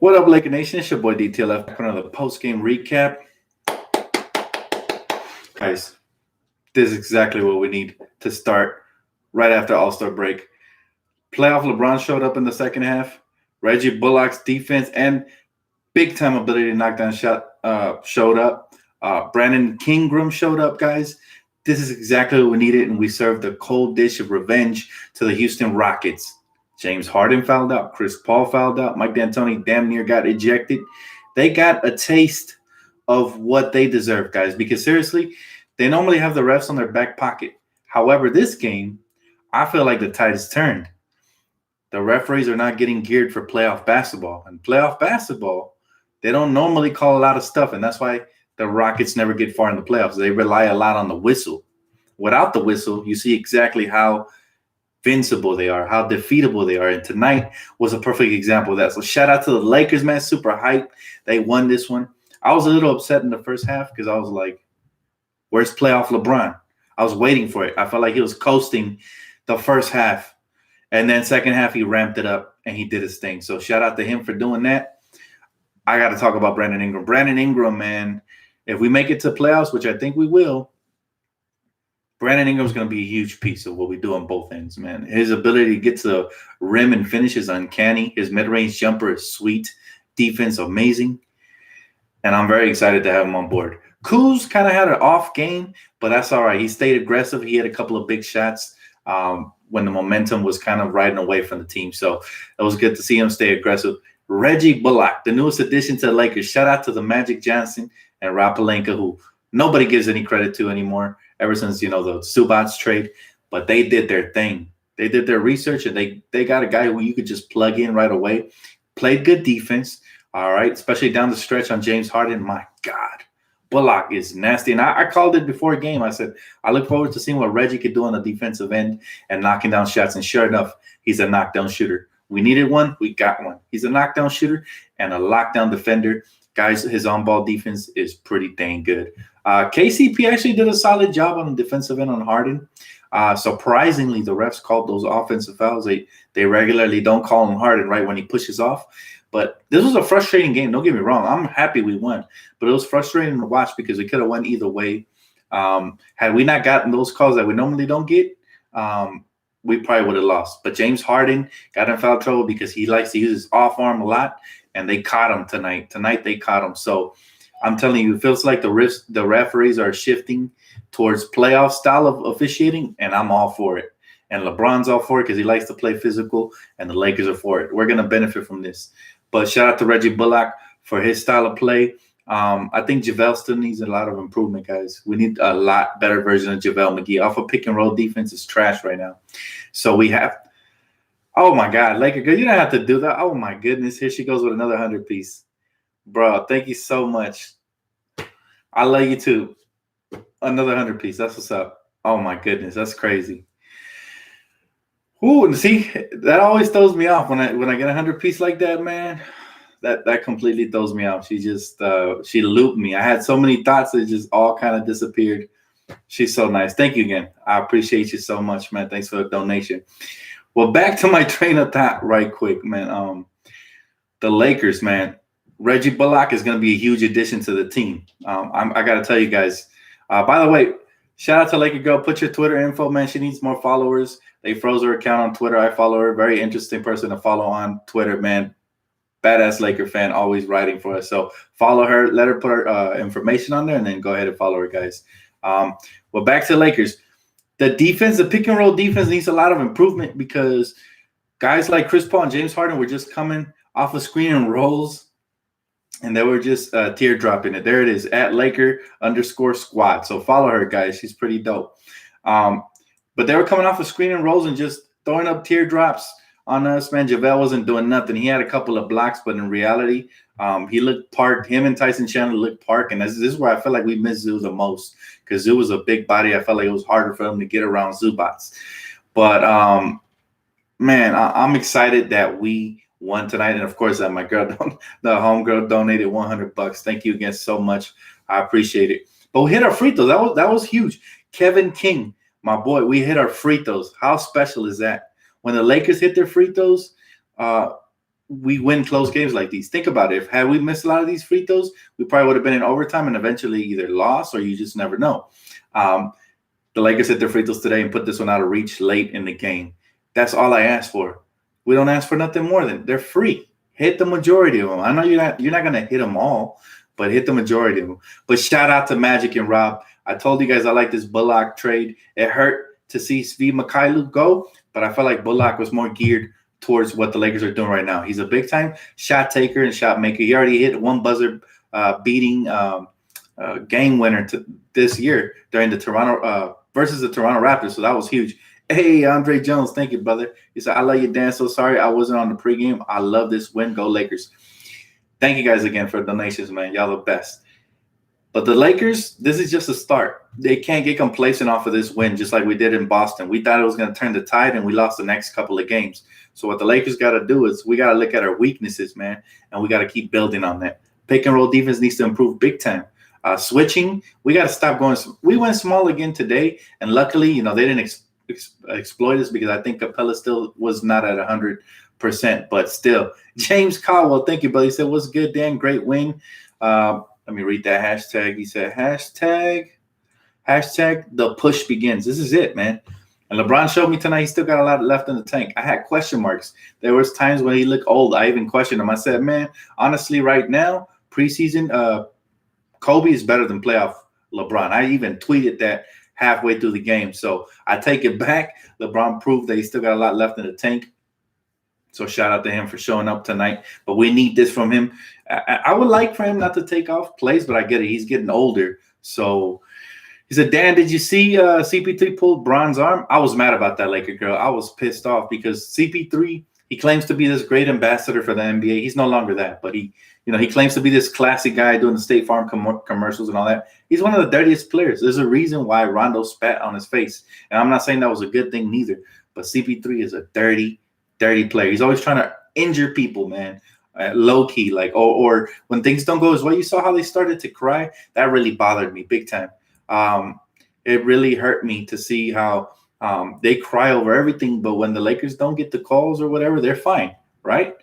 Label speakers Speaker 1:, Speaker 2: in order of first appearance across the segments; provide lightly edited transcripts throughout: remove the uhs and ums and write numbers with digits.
Speaker 1: What up, Laker Nation? It's your boy DTLF back with another post-game recap. Guys, this is exactly what we need to start right after All-Star break. Playoff LeBron showed up in the second half. Reggie Bullock's defense and big-time ability to knock down shot showed up. Brandon Kingram showed up, guys. This is exactly what we needed, and we served a cold dish of revenge to the Houston Rockets. James Harden fouled out. Chris Paul fouled out. Mike D'Antoni damn near got ejected. They got a taste of what they deserve, guys, because seriously, they normally have the refs on their back pocket. However, this game, I feel like the tide has turned. The referees are not getting geared for playoff basketball. And playoff basketball, they don't normally call a lot of stuff, and that's why the Rockets never get far in the playoffs. They rely a lot on the whistle. Without the whistle, you see exactly how invincible they are, how defeatable they are. And tonight was a perfect example of that. So shout out to the Lakers, man. Super hype. They won this one. I was a little upset in the first half because I was like, where's playoff LeBron? I was waiting for it. I felt like he was coasting the first half. And then second half, he ramped it up and he did his thing. So shout out to him for doing that. I got to talk about Brandon Ingram. Brandon Ingram, man, if we make it to playoffs, which I think we will, Brandon Ingram's going to be a huge piece of what we do on both ends, man. His ability to get to the rim and finish is uncanny. His mid-range jumper is sweet. Defense, amazing. And I'm very excited to have him on board. Kuz kind of had an off game, but that's all right. He stayed aggressive. He had a couple of big shots when the momentum was kind of riding away from the team. So it was good to see him stay aggressive. Reggie Bullock, the newest addition to the Lakers. Shout out to the Magic Johnson and Rob Pelinka, who nobody gives any credit to anymore ever since, the Subats trade. But they did their thing. They did their research, and they got a guy who you could just plug in right away. Played good defense, all right, especially down the stretch on James Harden. My God, Bullock is nasty. And I called it before a game. I said, I look forward to seeing what Reggie could do on the defensive end and knocking down shots. And sure enough, he's a knockdown shooter. We needed one. We got one. He's a knockdown shooter and a lockdown defender. Guys, his on-ball defense is pretty dang good. KCP actually did a solid job on the defensive end on Harden. Surprisingly, the refs called those offensive fouls. They regularly don't call him Harden right when he pushes off. But this was a frustrating game. Don't get me wrong. I'm happy we won. But it was frustrating to watch because we could have won either way. Had we not gotten those calls that we normally don't get, we probably would have lost. But James Harden got in foul trouble because he likes to use his off arm a lot, and they caught him tonight. Tonight they caught him. So I'm telling you, it feels like the referees are shifting towards playoff style of officiating, and I'm all for it. And LeBron's all for it because he likes to play physical, and the Lakers are for it. We're going to benefit from this. But shout out to Reggie Bullock for his style of play. I think JaVale still needs a lot of improvement, guys. We need a lot better version of JaVale McGee. Off of pick and roll defense is trash right now. So we have – oh, my God. Laker girl, you don't have to do that. Oh, my goodness. Here she goes with another 100-piece. Bro, thank you so much. I love you, too. Another 100-piece. That's what's up. Oh, my goodness. That's crazy. Ooh, and see, that always throws me off when I get a 100-piece like that, man. That completely throws me off. She just she looped me. I had so many thoughts that just all kind of disappeared. She's so nice. Thank you again. I appreciate you so much, man. Thanks for the donation. Well, back to my train of thought right quick, man. The Lakers, man. Reggie Bullock is going to be a huge addition to the team. I got to tell you guys. By the way, shout out to Laker Girl. Put your Twitter info, man. She needs more followers. They froze her account on Twitter. I follow her. Very interesting person to follow on Twitter, man. Badass Laker fan, always writing for us. So follow her. Let her put her information on there, and then go ahead and follow her, guys. Well, back to the Lakers. The defense, the pick and roll defense needs a lot of improvement because guys like Chris Paul and James Harden were just coming off of screen and rolls, and they were just teardropping it. There it is, at Laker_squad. So follow her, guys. She's pretty dope. But they were coming off of screen and rolls and just throwing up teardrops on us, man. JaVale wasn't doing nothing. He had a couple of blocks, but in reality, he looked parked. Him and Tyson Chandler looked parked, and this is where I feel like we missed Zoo the most because Zoo was a big body. I felt like it was harder for him to get around Zubats. But, man, I'm excited that we won tonight. And, of course, my girl, the homegirl, donated $100. Thank you again so much. I appreciate it. But we hit our free throws. That was huge. Kevin King, my boy, we hit our free throws. How special is that? When the Lakers hit their free throws, we win close games like these. Think about it. If had we missed a lot of these free throws, we probably would have been in overtime and eventually either lost or you just never know. The Lakers hit their free throws today and put this one out of reach late in the game. That's all I ask for. We don't ask for nothing more than they're free. Hit the majority of them. I know you're not gonna hit them all, but hit the majority of them. But shout out to Magic and Rob. I told you guys I like this Bullock trade. It hurt to see Svi Mikhailuk go, but I felt like Bullock was more geared towards what the Lakers are doing right now. He's a big time shot taker and shot maker. He already hit one buzzer beating game winner this year during the Toronto versus the Toronto Raptors. So that was huge. Hey, Andre Jones, thank you, brother. He said, I love you, Dan. So sorry I wasn't on the pregame. I love this win. Go Lakers. Thank you guys again for the donations, man. Y'all the best. But the Lakers, this is just a start. They can't get complacent off of this win, just like we did in Boston. We thought it was going to turn the tide, and we lost the next couple of games. So what the Lakers got to do is we got to look at our weaknesses, man, and we got to keep building on that. Pick and roll defense needs to improve big time. Switching, we got to stop going. We went small again today, and luckily, they didn't exploit us because I think Capella still was not at 100%, but still. James Caldwell, thank you, buddy. He said, what's good, Dan? Great win. Let me read that hashtag. He said, hashtag the push begins. This is it, man. And LeBron showed me tonight he still got a lot left in the tank. I had question marks. There was times when he looked old. I even questioned him. I said, man, honestly, right now, preseason, Kobe is better than playoff LeBron. I even tweeted that halfway through the game. So I take it back. LeBron proved that he still got a lot left in the tank. So shout out to him for showing up tonight. But we need this from him. I would like for him not to take off plays, but I get it. He's getting older. So he said, Dan, did you see CP3 pull Bron's arm? I was mad about that, Laker girl. I was pissed off because CP3, he claims to be this great ambassador for the NBA. He's no longer that, but he claims to be this classy guy doing the State Farm commercials and all that. He's one of the dirtiest players. There's a reason why Rondo spat on his face. And I'm not saying that was a good thing neither, but CP3 is a dirty player. He's always trying to injure people, man. Low key, or when things don't go his way. You saw how they started to cry. That really bothered me big time. It really hurt me to see how they cry over everything, but when the Lakers don't get the calls or whatever, they're fine, right?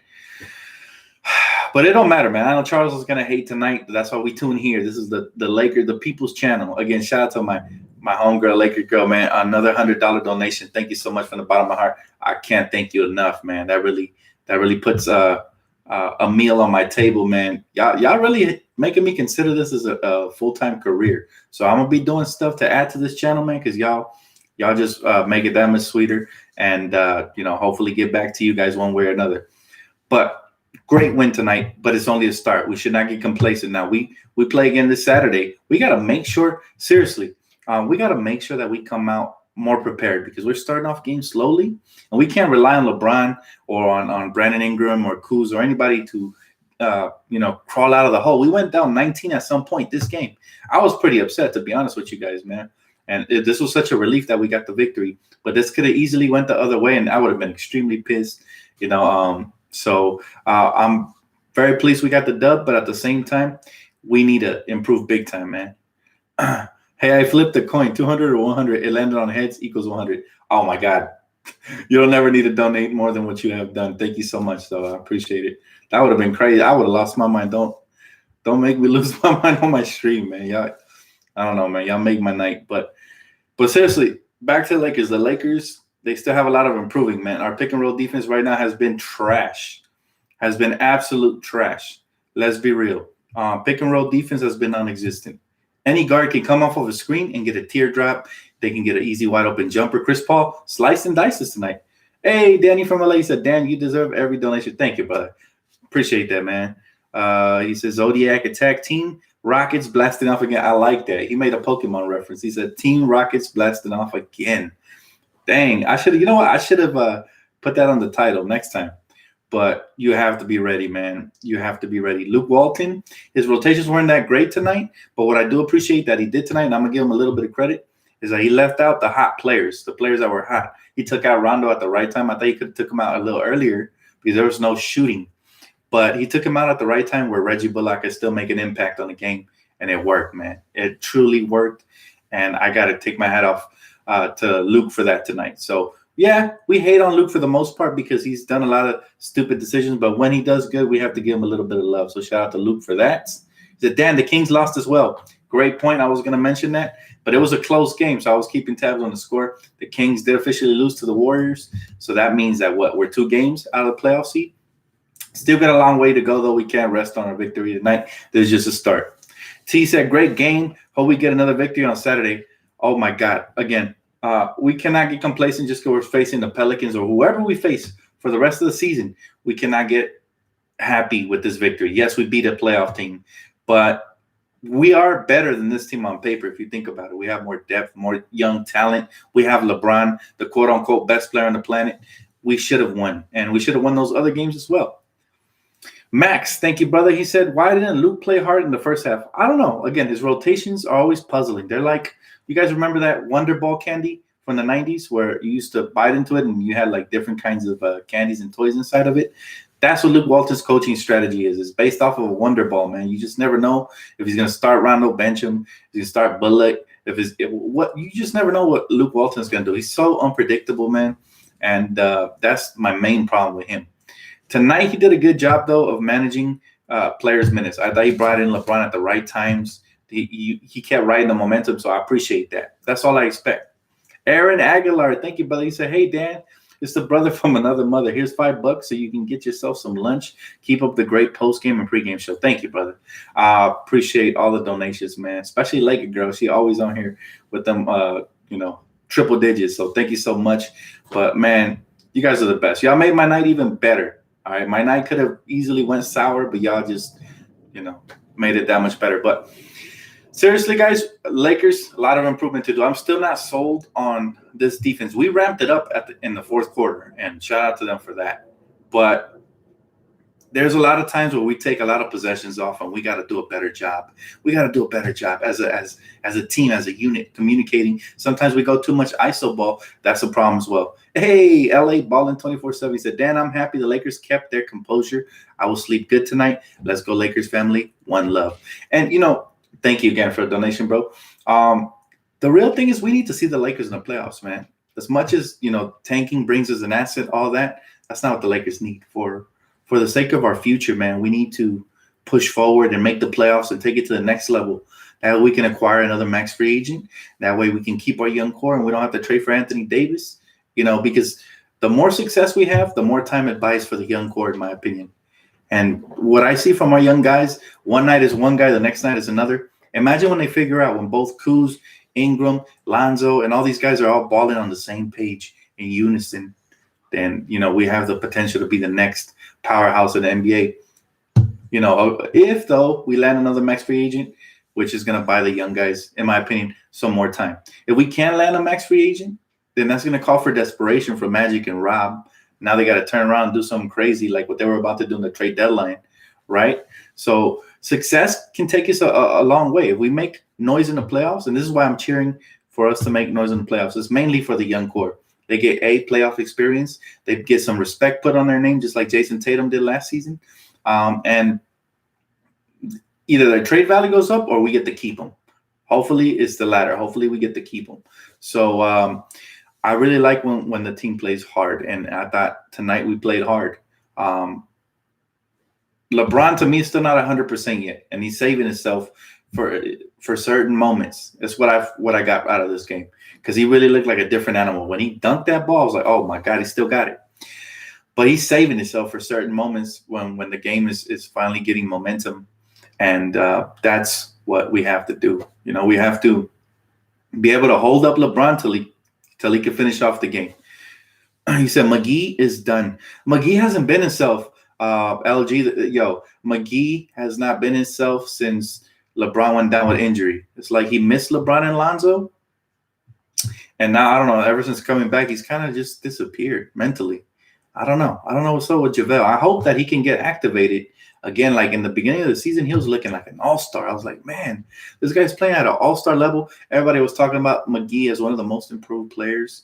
Speaker 1: But it don't matter, man. I know Charles is gonna hate tonight. That's why we tune here. This is the Laker, the People's Channel. Again, shout out to my homegirl, Laker girl, man. Another $100 donation. Thank you so much from the bottom of my heart. I can't thank you enough, man. That really puts a meal on my table, man. Y'all really making me consider this as a full-time career. So I'm gonna be doing stuff to add to this channel, man, because y'all just make it that much sweeter, and hopefully get back to you guys one way or another. But great win tonight, but it's only a start. We should not get complacent. Now we play again this Saturday. We got to make sure, seriously, we got to make sure that we come out more prepared because we're starting off games slowly, and we can't rely on LeBron or on Brandon Ingram or Kuz or anybody to crawl out of the hole. We went down 19 at some point this game. I was pretty upset, to be honest with you guys, man. And this was such a relief that we got the victory, but this could have easily went the other way, and I would have been extremely pissed, So I'm very pleased we got the dub, but at the same time, we need to improve big time, man. Hey, I flipped the coin, 200 or 100. It landed on heads equals 100. Oh, my God. You'll never need to donate more than what you have done. Thank you so much, though. I appreciate it. That would have been crazy. I would have lost my mind. Don't make me lose my mind on my stream, man. Y'all, I don't know, man. Y'all make my night. But seriously, back to the Lakers. The Lakers, they still have a lot of improving, man. Our pick and roll defense right now has been trash, has been absolute trash. Let's be real. Pick and roll defense has been non-existent. Any guard can come off of a screen and get a teardrop. They can get an easy wide open jumper. Chris Paul sliced and dices tonight. Hey, Danny from LA said, Dan, you deserve every donation. Thank you, brother. Appreciate that, man. He says, Zodiac attack team. Rockets blasting off again. I like that. He made a Pokemon reference. He said, Team Rockets blasting off again. Dang, I should have, I should have put that on the title next time. But you have to be ready, man. You have to be ready. Luke Walton, his rotations weren't that great tonight, but what I do appreciate that he did tonight, and I'm going to give him a little bit of credit, is that he left out the hot players, the players that were hot. He took out Rondo at the right time. I thought he could have took him out a little earlier because there was no shooting. But he took him out at the right time where Reggie Bullock is still making an impact on the game, and it worked, man. It truly worked, and I got to take my hat off to Luke for that tonight. So, Yeah, we hate on Luke for the most part because he's done a lot of stupid decisions, but when he does good, we have to give him a little bit of love. So shout out to Luke for that. He said, Dan, the Kings lost as well. Great point. I was going to mention that, but it was a close game, so I was keeping tabs on the score. The Kings did officially lose to the Warriors, so that means that we're 2 games out of the playoff seed. Still got a long way to go, though. We can't rest on our victory tonight. This is just a start. T said, great game. Hope we get another victory on Saturday. Oh, my God. Again, we cannot get complacent just because we're facing the Pelicans or whoever we face for the rest of the season. We cannot get happy with this victory. Yes, we beat a playoff team, but we are better than this team on paper if you think about it. We have more depth, more young talent. We have LeBron, the quote-unquote best player on the planet. We should have won, and we should have won those other games as well. Max, thank you, brother. He said, why didn't Luke play hard in the first half? I don't know. Again, his rotations are always puzzling. They're like, you guys remember that Wonder Ball candy from the 90s where you used to bite into it and you had like different kinds of candies and toys inside of it? That's what Luke Walton's coaching strategy is. It's based off of a Wonder Ball, man. You just never know if he's going to start Rondo, bench him. He's going to start Bullock. You just never know what Luke Walton's going to do. He's so unpredictable, man. And that's my main problem with him. Tonight, he did a good job, though, of managing players' minutes. I thought he brought in LeBron at the right times. He kept riding the momentum, so I appreciate that. That's all I expect. Aaron Aguilar, thank you, brother. He said, hey, Dan, it's the brother from another mother. Here's $5 so you can get yourself some lunch. Keep up the great post-game and pre-game show. Thank you, brother. I appreciate all the donations, man, especially Laker Girl. She always on here with them, triple digits. So thank you so much. But, man, you guys are the best. Y'all made my night even better. All right, my night could have easily went sour, but y'all just, made it that much better. But seriously, guys, Lakers, a lot of improvement to do. I'm still not sold on this defense. We ramped it up in the fourth quarter, and shout out to them for that. But there's a lot of times where we take a lot of possessions off, and we got to do a better job. We got to do a better job as a team, as a unit, communicating. Sometimes we go too much iso ball. That's a problem as well. Hey, LA Ballin 24/7 said, Dan, I'm happy the Lakers kept their composure. I will sleep good tonight. Let's go, Lakers family. One love. And, thank you again for the donation, bro. The real thing is we need to see the Lakers in the playoffs, man. As much as, tanking brings us an asset, all that, that's not what the Lakers need. For the sake of our future, man, we need to push forward and make the playoffs and take it to the next level. That way we can acquire another max free agent. That way we can keep our young core and we don't have to trade for Anthony Davis, because the more success we have, the more time it buys for the young core, in my opinion. And what I see from our young guys, one night is one guy, the next night is another. Imagine when they figure out when both Kuz, Ingram, Lonzo, and all these guys are all balling on the same page in unison, then, we have the potential to be the next powerhouse in the NBA. If, though, we land another max free agent, which is going to buy the young guys, in my opinion, some more time. If we can't land a max free agent, then that's going to call for desperation for Magic and Rob. Now they got to turn around and do something crazy like what they were about to do in the trade deadline, right? So success can take us a long way. If we make noise in the playoffs, and this is why I'm cheering for us to make noise in the playoffs, it's mainly for the young core. They get a playoff experience. They get some respect put on their name, just like Jason Tatum did last season. And either their trade value goes up or we get to keep them. Hopefully it's the latter. Hopefully we get to keep them. So I really like when the team plays hard, and I thought tonight we played hard. LeBron, to me, is still not 100% yet, and he's saving himself for certain moments. That's what I got out of this game, because he really looked like a different animal. When he dunked that ball, I was like, oh, my God, he still got it. But he's saving himself for certain moments when the game is finally getting momentum, and that's what we have to do. We have to be able to hold up LeBron till he can finish off the game. He said McGee is done. McGee hasn't been himself. McGee has not been himself since LeBron went down with injury. It's like he missed LeBron and Lonzo. And now, I don't know, ever since coming back, he's kind of just disappeared mentally. I don't know. I don't know what's up with JaVale. I hope that he can get activated again. Like in the beginning of the season, he was looking like an all-star. I was like, man, this guy's playing at an all-star level. Everybody was talking about McGee as one of the most improved players.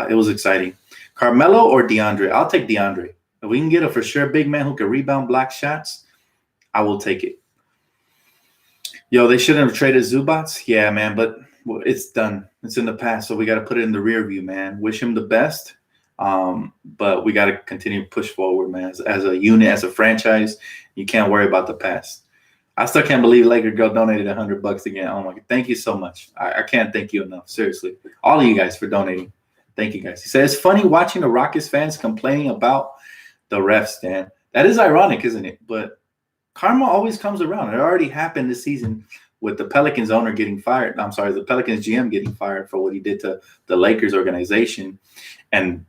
Speaker 1: It was exciting. Carmelo or DeAndre? I'll take DeAndre. If we can get a for sure big man who can rebound block shots, I will take it. They shouldn't have traded Zubats. Yeah, man, but well, it's done. It's in the past, so we got to put it in the rear view, man. Wish him the best, but we got to continue to push forward, man. As a unit, as a franchise, you can't worry about the past. I still can't believe Laker Girl donated $100 again. Oh my God. Thank you so much. I can't thank you enough. Seriously. All of you guys for donating. Thank you guys. He said, it's funny watching the Rockets fans complaining about the refs, Dan. That is ironic, isn't it? But karma always comes around. It already happened this season with the Pelicans owner getting fired. I'm sorry, the Pelicans GM getting fired for what he did to the Lakers organization. And,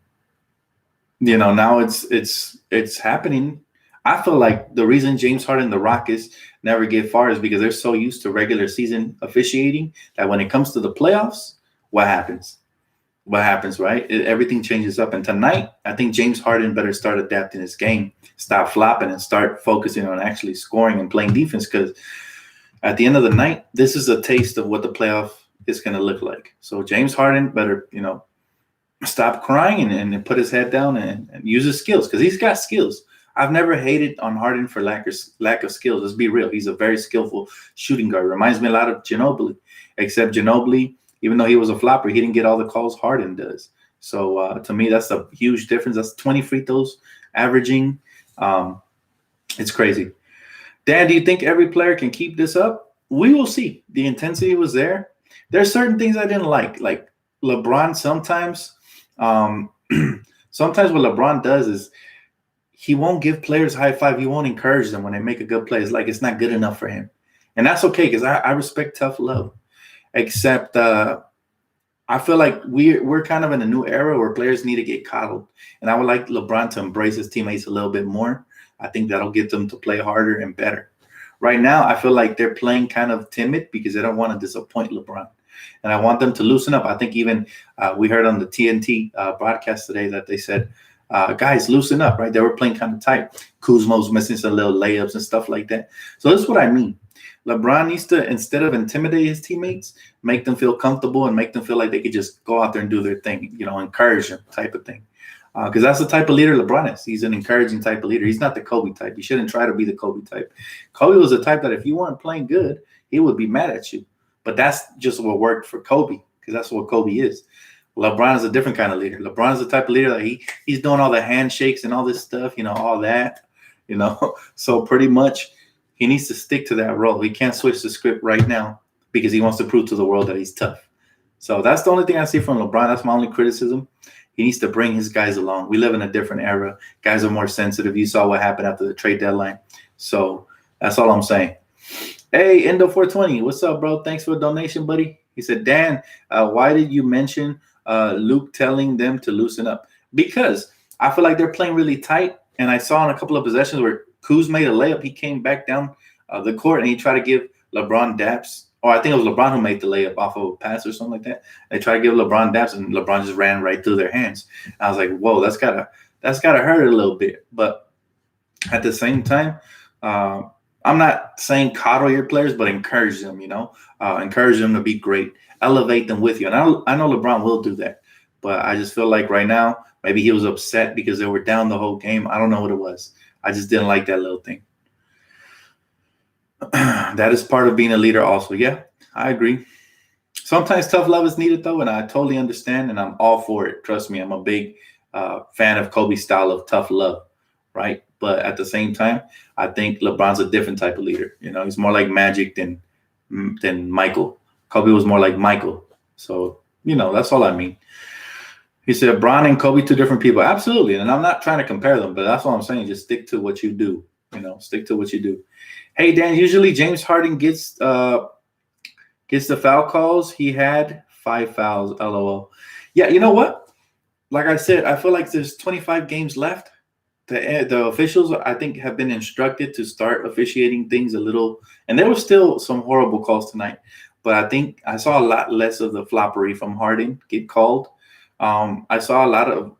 Speaker 1: now it's happening. I feel like the reason James Harden and the Rockets never get far is because they're so used to regular season officiating that when it comes to the playoffs, what happens? What happens, right? Everything changes up. And tonight, I think James Harden better start adapting his game, stop flopping, and start focusing on actually scoring and playing defense, because at the end of the night, this is a taste of what the playoff is going to look like. So James Harden better, stop crying and put his head down and use his skills, because he's got skills. I've never hated on Harden for lack of skills. Let's be real. He's a very skillful shooting guard. Reminds me a lot of Ginobili, except Ginobili, even though he was a flopper, he didn't get all the calls Harden does. So to me, that's a huge difference. That's 20 free throws averaging. It's crazy. Dan, do you think every player can keep this up? We will see. The intensity was there. There's certain things I didn't like LeBron sometimes. Sometimes what LeBron does is he won't give players high five. He won't encourage them when they make a good play. It's like it's not good enough for him. And that's okay, because I respect tough love. Except I feel like we're kind of in a new era where players need to get coddled. And I would like LeBron to embrace his teammates a little bit more. I think that'll get them to play harder and better. Right now, I feel like they're playing kind of timid because they don't want to disappoint LeBron. And I want them to loosen up. I think even we heard on the TNT broadcast today that they said, guys, loosen up, right? They were playing kind of tight. Kuzma's missing some little layups and stuff like that. So this is what I mean. LeBron needs to, instead of intimidate his teammates, make them feel comfortable and make them feel like they could just go out there and do their thing, encourage them type of thing. Because that's the type of leader LeBron is. He's an encouraging type of leader. He's not the Kobe type. You shouldn't try to be the Kobe type. Kobe was the type that if you weren't playing good, he would be mad at you. But that's just what worked for Kobe, because that's what Kobe is. LeBron is a different kind of leader. LeBron is the type of leader that he's doing all the handshakes and all this stuff, all that, So pretty much he needs to stick to that role. He can't switch the script right now because he wants to prove to the world that he's tough. So that's the only thing I see from LeBron. That's my only criticism. He needs to bring his guys along. We live in a different era. Guys are more sensitive. You saw what happened after the trade deadline. So that's all I'm saying. Hey, Endo420, what's up, bro? Thanks for the donation, buddy. He said, Dan, why did you mention Luke telling them to loosen up? Because I feel like they're playing really tight. And I saw in a couple of possessions where Kuz made a layup. He came back down the court and he tried to give LeBron daps. Or I think it was LeBron who made the layup off of a pass or something like that. They tried to give LeBron daps and LeBron just ran right through their hands. And I was like, whoa, that's gotta hurt a little bit. But at the same time, I'm not saying coddle your players, but encourage them, encourage them to be great, elevate them with you. And I know LeBron will do that, but I just feel like right now, maybe he was upset because they were down the whole game. I don't know what it was. I just didn't like that little thing. That is part of being a leader also. Yeah, I agree. Sometimes tough love is needed, though, and I totally understand, and I'm all for it. Trust me, I'm a big fan of Kobe's style of tough love, right? But at the same time, I think LeBron's a different type of leader. He's more like Magic than Michael. Kobe was more like Michael. So, that's all I mean. He said, Bron and Kobe, two different people. Absolutely. And I'm not trying to compare them, but that's what I'm saying. Just stick to what you do. Stick to what you do. Hey, Dan, usually James Harden gets the foul calls. He had 5 fouls, LOL. Yeah, you know what? Like I said, I feel like there's 25 games left. The officials, I think, have been instructed to start officiating things a little. And there were still some horrible calls tonight. But I think I saw a lot less of the floppery from Harden get called. I saw a lot of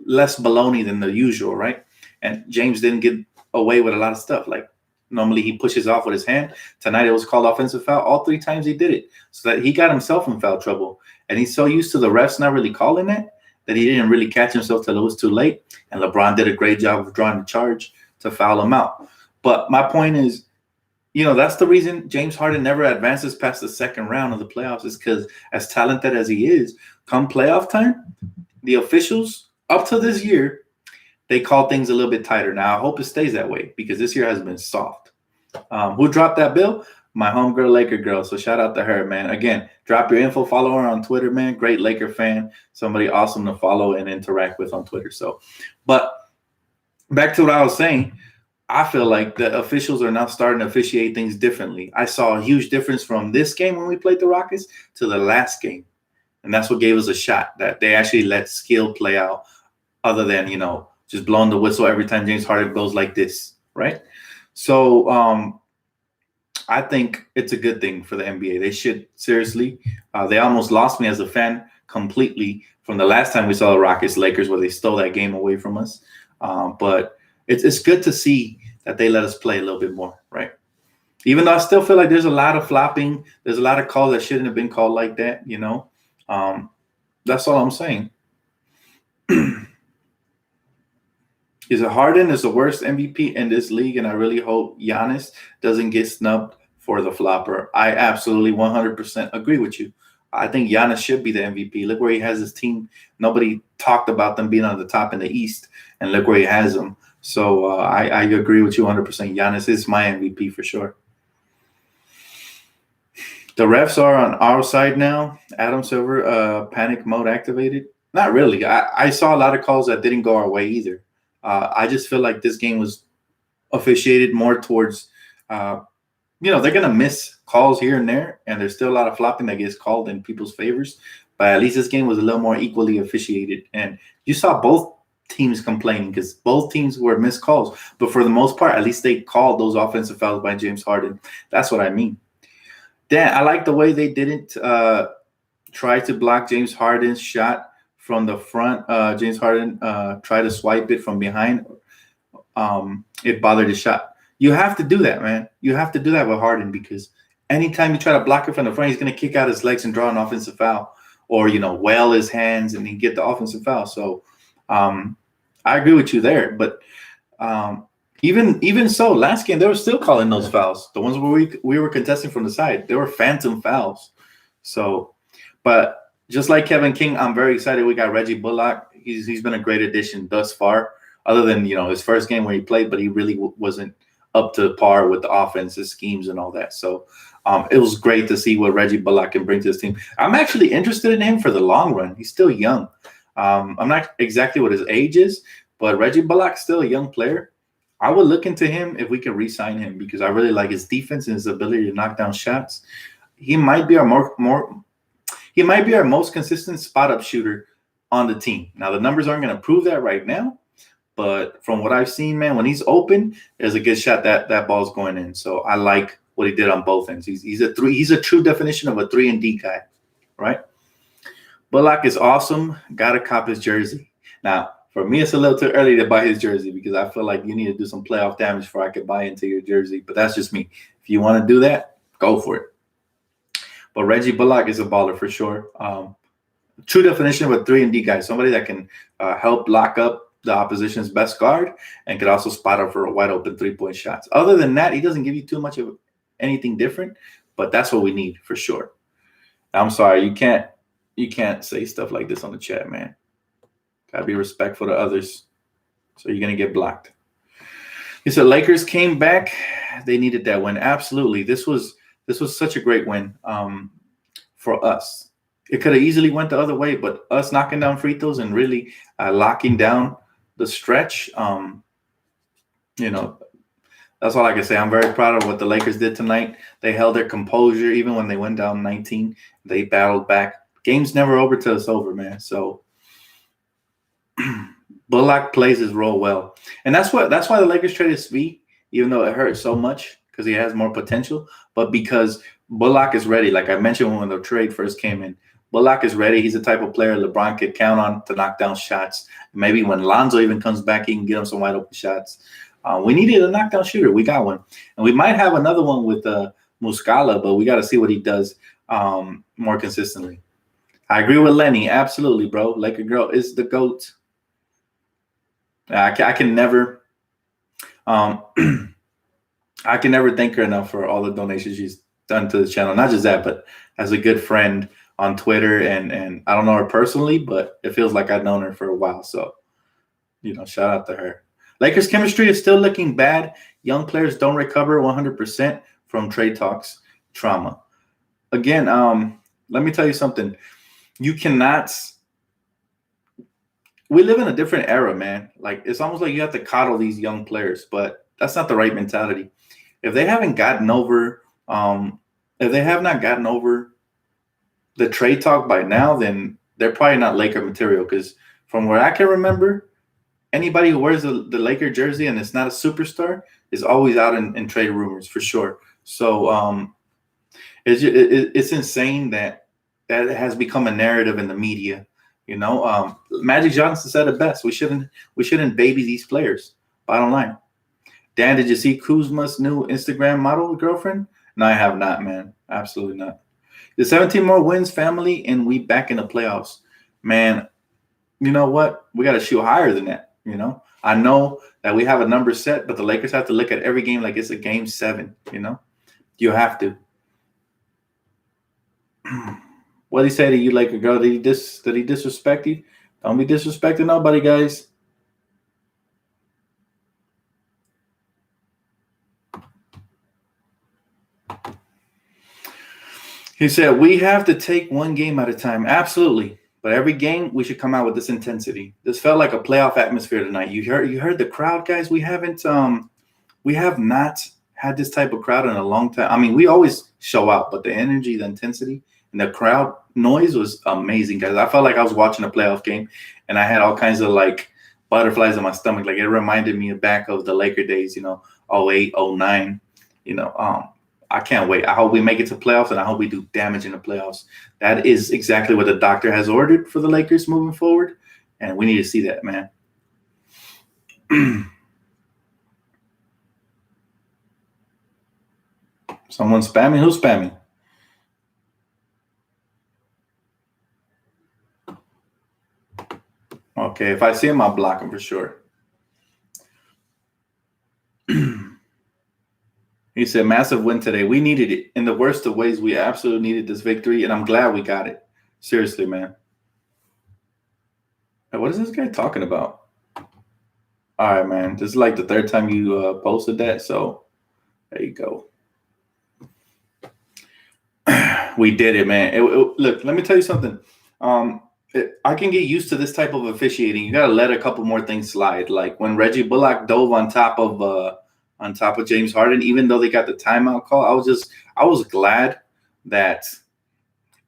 Speaker 1: less baloney than the usual, right? And James didn't get away with a lot of stuff. Like normally he pushes off with his hand. Tonight it was called offensive foul. All 3 times he did it. So that he got himself in foul trouble. And he's so used to the refs not really calling that he didn't really catch himself till it was too late. And LeBron did a great job of drawing the charge to foul him out. But my point is, That's the reason James Harden never advances past the second round of the playoffs, is because, as talented as he is, come playoff time, the officials up to this year, they call things a little bit tighter. Now, I hope it stays that way because this year has been soft. Who dropped that bill? My homegirl, Laker girl. So shout out to her, man. Again, drop your info, follow her on Twitter, man. Great Laker fan. Somebody awesome to follow and interact with on Twitter. So, but back to what I was saying, I feel like the officials are now starting to officiate things differently. I saw a huge difference from this game when we played the Rockets to the last game. And that's what gave us a shot, that they actually let skill play out other than, just blowing the whistle every time James Harden goes like this, right? So I think it's a good thing for the NBA. They should seriously. They almost lost me as a fan completely from the last time we saw the Rockets Lakers, where they stole that game away from us. But it's good to see that they let us play a little bit more, right? Even though I still feel like there's a lot of flopping, there's a lot of calls that shouldn't have been called like that, That's all I'm saying. Is it Harden is the worst MVP in this league, and I really hope Giannis doesn't get snubbed for the flopper. I absolutely 100% agree with you. I think Giannis should be the MVP. Look where he has his team. Nobody talked about them being on the top in the East, and look where he has them. So I agree with you 100%. Giannis is my MVP for sure. The refs are on our side now. Adam Silver, panic mode activated. Not really. I saw a lot of calls that didn't go our way either. I just feel like this game was officiated more towards, they're going to miss calls here and there, and there's still a lot of flopping that gets called in people's favors. But at least this game was a little more equally officiated. And you saw both teams complaining because both teams were missed calls. But for the most part, at least they called those offensive fouls by James Harden. That's what I mean. Dan, I like the way they didn't try to block James Harden's shot from the front. James Harden tried to swipe it from behind. It bothered his shot. You have to do that, man. You have to do that with Harden, because anytime you try to block it from the front, he's going to kick out his legs and draw an offensive foul, or wail his hands and he get the offensive foul. So I agree with you there. But even so, last game they were still calling those fouls. The ones where we were contesting from the side, they were phantom fouls. So, but just like Kevin King, I'm very excited we got Reggie Bullock. He's been a great addition thus far, other than his first game where he played, but he really wasn't up to par with the offensive schemes and all that. So it was great to see what Reggie Bullock can bring to this team. I'm actually interested in him for the long run. He's still young. I'm not exactly what his age is, but Reggie Bullock's still a young player. I would look into him if we could re-sign him, because I really like his defense and his ability to knock down shots. He might be our He might be our most consistent spot-up shooter on the team. Now, the numbers aren't going to prove that right now, but from what I've seen, man, when he's open, there's a good shot that ball's going in. So I like what he did on both ends. He's a three. He's a true definition of a 3-and-D guy, right? Bullock is awesome. Got to cop his jersey. Now, for me, it's a little too early to buy his jersey, because I feel like you need to do some playoff damage before I could buy into your jersey. But that's just me. If you want to do that, go for it. But Reggie Bullock is a baller for sure. True definition of a 3-and-D guy, somebody that can help lock up the opposition's best guard and could also spot up for a wide open 3-point shots. Other than that, he doesn't give you too much of anything different, but that's what we need for sure. I'm sorry, you can't say stuff like this on the chat, man. Gotta be respectful to others. So you're gonna get blocked. He said Lakers came back. They needed that win. Absolutely. This was such a great win for us. It could have easily went the other way, but us knocking down free throws and really locking down the stretch, that's all I can say. I'm very proud of what the Lakers did tonight. They held their composure even when they went down 19. They battled back. Game's never over till it's over, man. So Bullock plays his role well, and that's why the Lakers traded Svi, even though it hurt so much, because he has more potential, but because Bullock is ready. Like I mentioned when the trade first came in, Bullock is ready. He's the type of player LeBron could count on to knock down shots. Maybe when Lonzo even comes back, he can get him some wide open shots. We needed a knockdown shooter. We got one, and we might have another one with Muscala, but we got to see what he does more consistently. I agree with Lenny. Absolutely, bro. Laker girl is the GOAT. I can never I can never thank her enough for all the donations she's done to the channel. Not just that, but as a good friend on Twitter, and I don't know her personally, but it feels like I've known her for a while. So, shout out to her. Lakers chemistry is still looking bad. Young players don't recover 100% from trade talks trauma. Again, let me tell you something. You cannot. We live in a different era, man. Like, it's almost like you have to coddle these young players, but that's not the right mentality. If they haven't gotten over, if they have not gotten over the trade talk by now, then they're probably not Laker material. Because from what I can remember, anybody who wears the Laker jersey and it's not a superstar is always out in trade rumors for sure. So it's insane that has become a narrative in the media. Magic Johnson said it best. We shouldn't baby these players. Bottom line. Dan, did you see Kuzma's new Instagram model girlfriend? No, I have not, man. Absolutely not. The 17 more wins, family, and we back in the playoffs. Man, you know what? We got to shoot higher than that. I know that we have a number set, but the Lakers have to look at every game like it's a game 7. You have to. What did he say to you, Laker girl? Did he disrespect you? Don't be disrespecting nobody, guys. He said, we have to take one game at a time. Absolutely. But every game, we should come out with this intensity. This felt like a playoff atmosphere tonight. You heard the crowd, guys. We have not had this type of crowd in a long time. I mean, we always show out, but the energy, the intensity, and the crowd noise was amazing, guys. I felt like I was watching a playoff game, and I had all kinds of like butterflies in my stomach. Like, it reminded me back of the Laker days, 08, 09, I can't wait. I hope we make it to playoffs, and I hope we do damage in the playoffs. That is exactly what the doctor has ordered for the Lakers moving forward, and we need to see that, man. Someone spamming? Who's spamming? Okay, if I see him, I'll block him for sure. He said, massive win today. We needed it. In the worst of ways, we absolutely needed this victory, and I'm glad we got it. Seriously, man. What is this guy talking about? All right, man. This is like the third time you posted that, so there you go. We did it, man. Look, let me tell you something. I can get used to this type of officiating. You got to let a couple more things slide. Like when Reggie Bullock dove on top of James Harden, even though they got the timeout call, I was glad that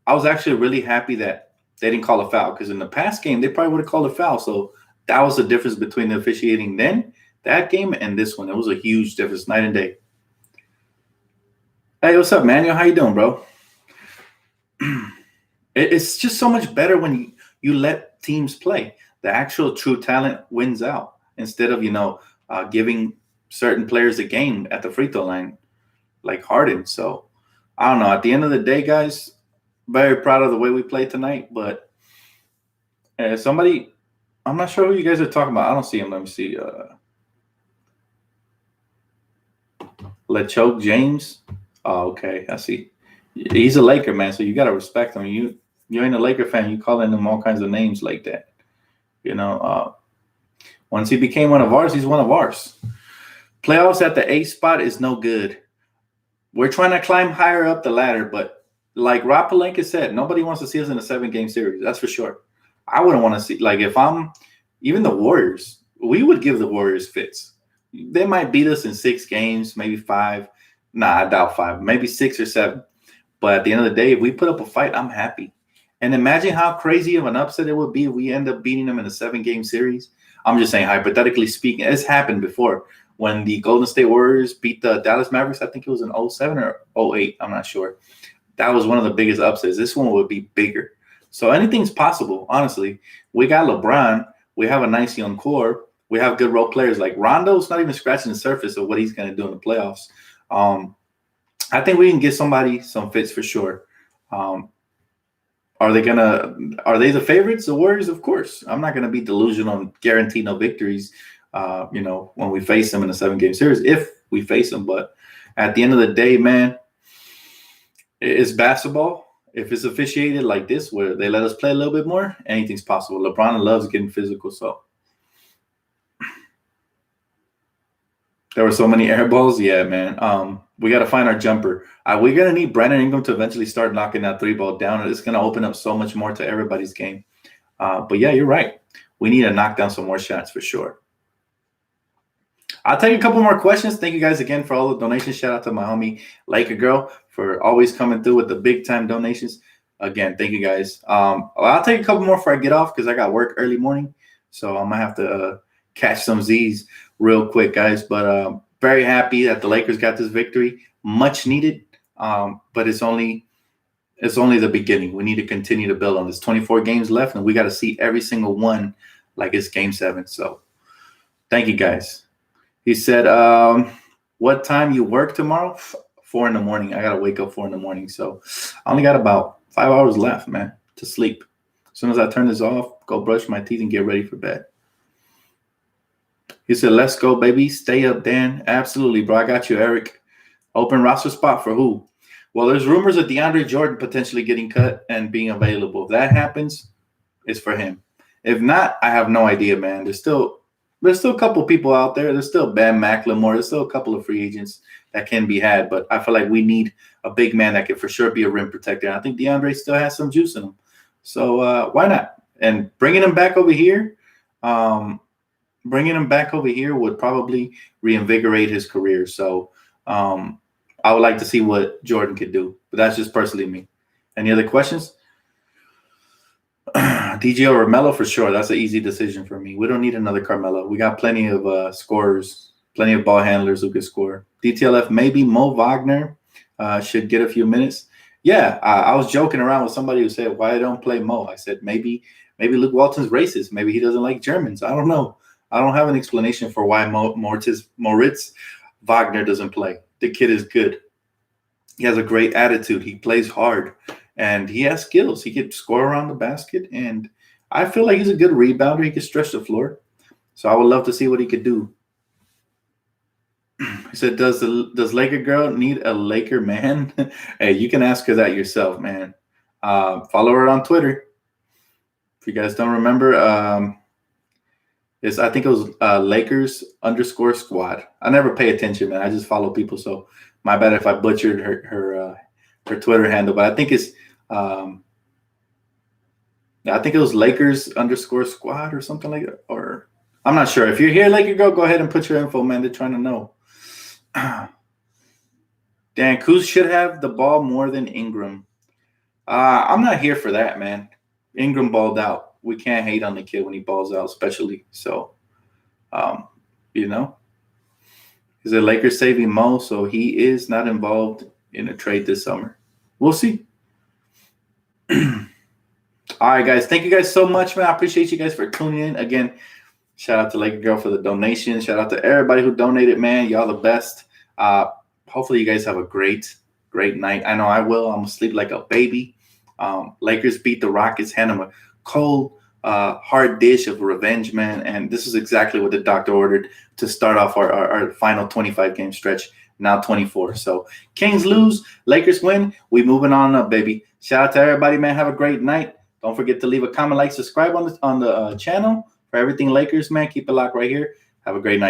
Speaker 1: I was actually really happy that they didn't call a foul, because in the past game, they probably would have called a foul. So that was the difference between the officiating then, that game, and this one. It was a huge difference, night and day. Hey, what's up, Manuel? How you doing, bro? It's just so much better when you let teams play. The actual true talent wins out instead of, giving certain players a game at the free throw line like Harden. So I don't know. At the end of the day, guys, very proud of the way we played tonight. But somebody, I'm not sure who you guys are talking about. I don't see him. Let me see. LeChoke James. Oh, okay. I see. He's a Laker, man, so you got to respect him. You ain't a Laker fan. You calling him all kinds of names like that. Once he became one of ours, he's one of ours. Playoffs at the 8th spot is no good. We're trying to climb higher up the ladder, but like Rob Pelinka said, nobody wants to see us in a 7-game series. That's for sure. I wouldn't want to see, like, if I'm even the Warriors, we would give the Warriors fits. They might beat us in 6 games, maybe 5. Nah, I doubt 5, maybe 6 or 7. But at the end of the day, if we put up a fight, I'm happy. And imagine how crazy of an upset it would be if we end up beating them in a 7-game series. I'm just saying, hypothetically speaking, it's happened before. When the Golden State Warriors beat the Dallas Mavericks, I think it was in 07 or 08, I'm not sure. That was one of the biggest upsets. This one would be bigger. So anything's possible, honestly. We got LeBron. We have a nice young core. We have good role players. Like Rondo's not even scratching the surface of what he's going to do in the playoffs. I think we can get somebody some fits for sure. Are they the favorites, the Warriors? Of course. I'm not going to be delusional and guarantee no victories, when we face them in a 7-game series. If we face them. But at the end of the day, man, it's basketball. If it's officiated like this, where they let us play a little bit more, anything's possible. LeBron loves getting physical, so there were so many air balls. Yeah, man. We got to find our jumper. We're gonna need Brandon Ingram to eventually start knocking that 3-ball down. It's gonna open up so much more to everybody's game. But yeah, you're right. We need to knock down some more shots for sure. I'll take a couple more questions. Thank you guys again for all the donations. Shout out to my homie Laker Girl for always coming through with the big time donations. Again, thank you guys. I'll take a couple more before I get off because I got work early morning. So I'm going to have to catch some Z's real quick, guys. But very happy that the Lakers got this victory. Much needed, but it's only the beginning. We need to continue to build on this. 24 games left, and we got to see every single one like it's Game 7. So thank you, guys. He said, what time you work tomorrow? 4 in the morning. I got to wake up 4 in the morning. So I only got about 5 hours left, man, to sleep. As soon as I turn this off, go brush my teeth and get ready for bed. He said, let's go, baby. Stay up, Dan. Absolutely, bro. I got you, Eric. Open roster spot for who? Well, there's rumors of DeAndre Jordan potentially getting cut and being available. If that happens, it's for him. If not, I have no idea, man. There's still a couple people out there. There's still Bam McLemore. There's still a couple of free agents that can be had. But I feel like we need a big man that can for sure be a rim protector. And I think DeAndre still has some juice in him. So why not? And bringing him back over here would probably reinvigorate his career. So I would like to see what Jordan could do. But that's just personally me. Any other questions? DJ or Melo for sure. That's an easy decision for me. We don't need another Carmelo. We got plenty of scorers, plenty of ball handlers who could score. DTLF, maybe Mo Wagner should get a few minutes. Yeah, I was joking around with somebody who said, why don't play Mo? I said, maybe Luke Walton's racist. Maybe he doesn't like Germans. I don't know. I don't have an explanation for why Moritz Wagner doesn't play. The kid is good. He has a great attitude. He plays hard. And he has skills. He can score around the basket. And I feel like he's a good rebounder. He can stretch the floor. So I would love to see what he could do. He said, does Laker girl need a Laker man? Hey, you can ask her that yourself, man. Follow her on Twitter. If you guys don't remember, I think it was Lakers_squad. I never pay attention, man. I just follow people. So my bad if I butchered her Twitter handle, but I think it's I think it was Lakers_squad or something like that. Or I'm not sure. If you're here, Laker girl, go ahead and put your info, man. They're trying to know. Dan, Kuz should have the ball more than Ingram. I'm not here for that, man. Ingram balled out. We can't hate on the kid when he balls out, especially. So, Is the Lakers saving Mo, so he is not involved in a trade this summer? We'll see. All right, guys. Thank you guys so much, man. I appreciate you guys for tuning in. Again, shout out to Laker Girl for the donation. Shout out to everybody who donated, man. Y'all the best. Hopefully you guys have a great night. I know I will. I'm going to sleep like a baby. Lakers beat the Rockets, hand them a cold, hard dish of revenge, man. And this is exactly what the doctor ordered to start off our final 25-game stretch, now 24. So Kings lose, Lakers win. We moving on up, baby. Shout out to everybody, man. Have a great night. Don't forget to leave a comment, like, subscribe on the channel for everything Lakers, man. Keep it locked right here. Have a great night.